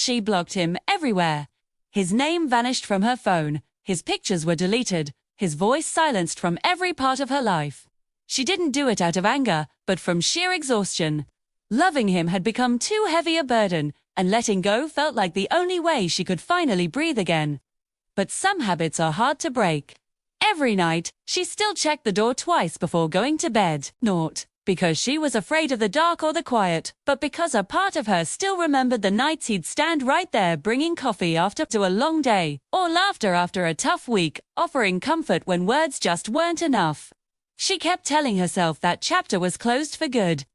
she blocked him everywhere. His name vanished from her phone, his pictures were deleted, his voice silenced from every part of her life. She didn't do it out of anger, but from sheer exhaustion. Loving him had become too heavy a burden, and letting go felt like the only way she could finally breathe again. But some habits are hard to break. Every night, she still checked the door twice before going to bed. Not because she was afraid of the dark or the quiet, but because a part of her still remembered the nights he'd stand right there bringing coffee after a long day, or laughter after a tough week, offering comfort when words just weren't enough. She kept telling herself that chapter was closed for good.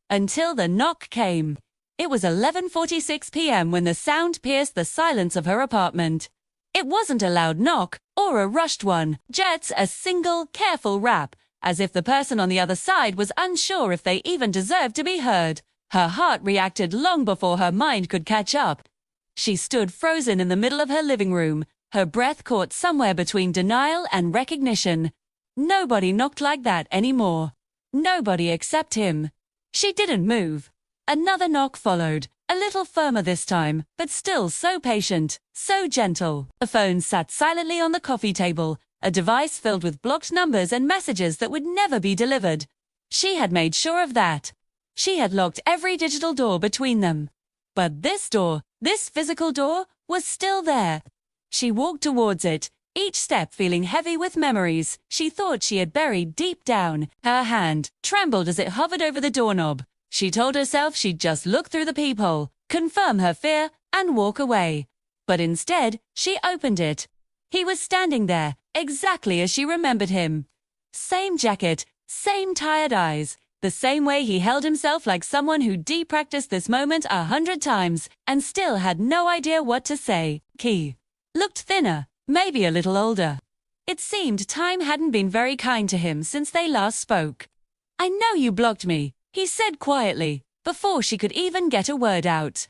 Until the knock came. It was 11:46 p.m. when the sound pierced the silence of her apartment. It wasn't a loud knock, or a rushed one, just a single, careful rap, as if the person on the other side was unsure if they even deserved to be heard. Her heart reacted long before her mind could catch up. She stood frozen in the middle of her living room, her breath caught somewhere between denial and recognition. Nobody knocked like that anymore. Nobody except him. She didn't move. Another knock followed, a little firmer this time, but still so patient, so gentle. The phone sat silently on the coffee table, a device filled with blocked numbers and messages that would never be delivered. She had made sure of that. She had locked every digital door between them. But this door, this physical door, was still there. She walked towards it, each step feeling heavy with memories she thought she had buried deep down. Her hand trembled as it hovered over the doorknob. She told herself she'd just look through the peephole, confirm her fear, and walk away. But instead, she opened it. He was standing there, exactly as she remembered him. Same jacket, same tired eyes, the same way he held himself like someone who de-practiced this moment 100 times and still had no idea what to say. He looked thinner, maybe a little older. It seemed time hadn't been very kind to him since they last spoke. "I know you blocked me," he said quietly, before she could even get a word out.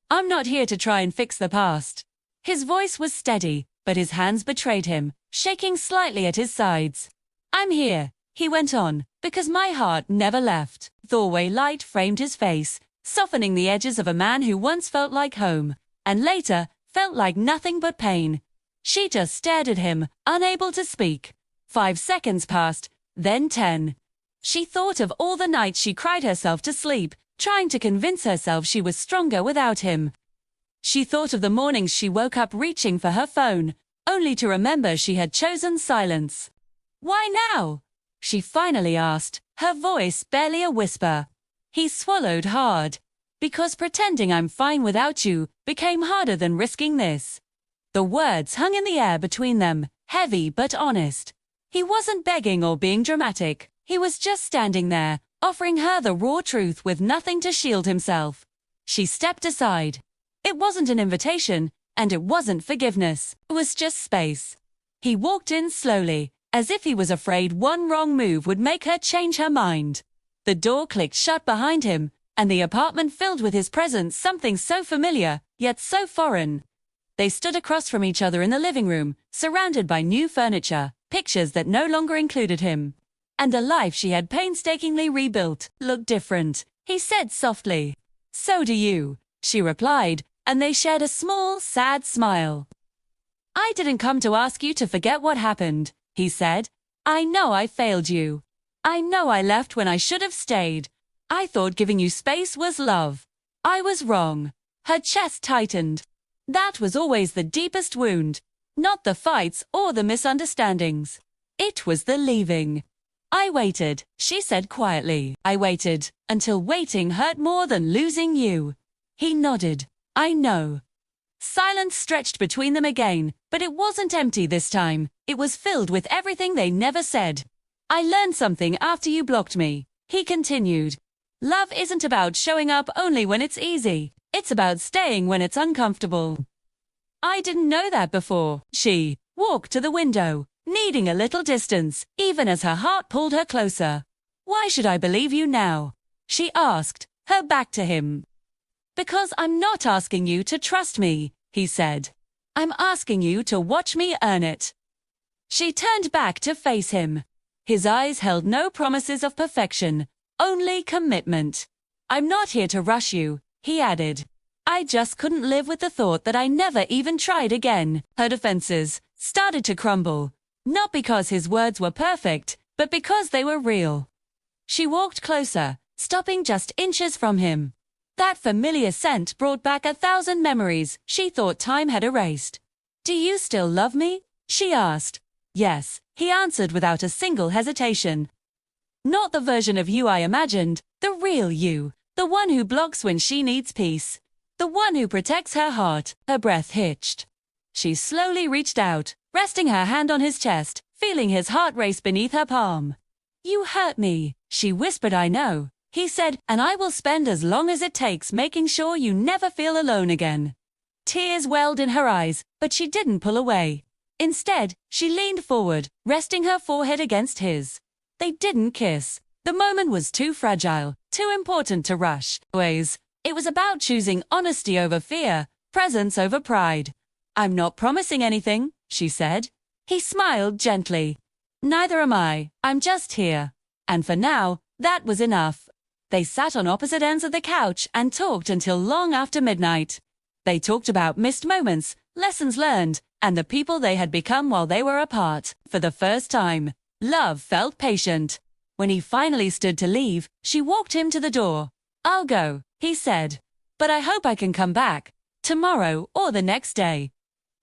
"I'm not here to try and fix the past." His voice was steady, but his hands betrayed him, shaking slightly at his sides. "I'm here," he went on, "because my heart never left." Doorway light framed his face, softening the edges of a man who once felt like home, and later felt like nothing but pain. She just stared at him, unable to speak. 5 seconds passed, then 10. She thought of all the nights she cried herself to sleep, trying to convince herself she was stronger without him. She thought of the mornings she woke up reaching for her phone, only to remember she had chosen silence. "Why now?" she finally asked, her voice barely a whisper. He swallowed hard. "Because pretending I'm fine without you became harder than risking this." The words hung in the air between them, heavy but honest. He wasn't begging or being dramatic. He was just standing there, offering her the raw truth with nothing to shield himself. She stepped aside. It wasn't an invitation, and it wasn't forgiveness. It was just space. He walked in slowly, as if he was afraid one wrong move would make her change her mind. The door clicked shut behind him, and the apartment filled with his presence, something so familiar, yet so foreign. They stood across from each other in the living room, surrounded by new furniture, pictures that no longer included him. And the life she had painstakingly rebuilt looked different, he said softly. "So do you," she replied, and they shared a small, sad smile. "I didn't come to ask you to forget what happened," he said. "I know I failed you. I know I left when I should have stayed. I thought giving you space was love. I was wrong." Her chest tightened. That was always the deepest wound. Not the fights or the misunderstandings. It was the leaving. "I waited," she said quietly. "I waited until waiting hurt more than losing you." He nodded. "I know." Silence stretched between them again, but it wasn't empty this time. It was filled with everything they never said. "I learned something after you blocked me," he continued. "Love isn't about showing up only when it's easy. It's about staying when it's uncomfortable." "I didn't know that before." She walked to the window, needing a little distance, even as her heart pulled her closer. "Why should I believe you now?" she asked, her back to him. "Because I'm not asking you to trust me," he said. "I'm asking you to watch me earn it." She turned back to face him. His eyes held no promises of perfection, only commitment. "I'm not here to rush you," he added. I just couldn't live with the thought that I never even tried again. Her defenses started to crumble, not because his words were perfect, but because they were real. She walked closer, stopping just inches from him. That familiar scent brought back 1,000 memories she thought time had erased. "Do you still love me?" she asked. "Yes," he answered without a single hesitation. "Not the version of you I imagined, the real you, the one who blocks when she needs peace, the one who protects her heart." Her breath hitched. She slowly reached out, resting her hand on his chest, feeling his heart race beneath her palm. "You hurt me," she whispered. "I know," he said, "and I will spend as long as it takes making sure you never feel alone again." Tears welled in her eyes, but she didn't pull away. Instead, she leaned forward, resting her forehead against his. They didn't kiss. The moment was too fragile, too important to rush. Always, it was about choosing honesty over fear, presence over pride. "I'm not promising anything," she said. He smiled gently. "Neither am I. I'm just here." And for now, that was enough. They sat on opposite ends of the couch and talked until long after midnight. They talked about missed moments, lessons learned, and the people they had become while they were apart. For the first time, love felt patient. When he finally stood to leave, she walked him to the door. "I'll go," he said. "But I hope I can come back. Tomorrow or the next day."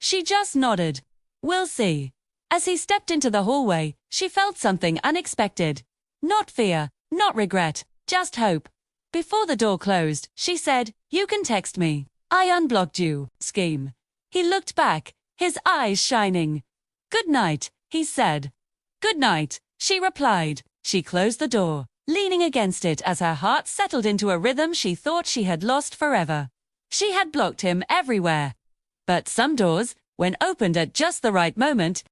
She just nodded. "We'll see." As he stepped into the hallway, she felt something unexpected. Not fear, not regret, just hope. Before the door closed, she said, "You can text me. I unblocked you." Scheme. He looked back, his eyes shining. "Good night," he said. "Good night," she replied. She closed the door, leaning against it as her heart settled into a rhythm she thought she had lost forever. She had blocked him everywhere. But some doors, when opened at just the right moment,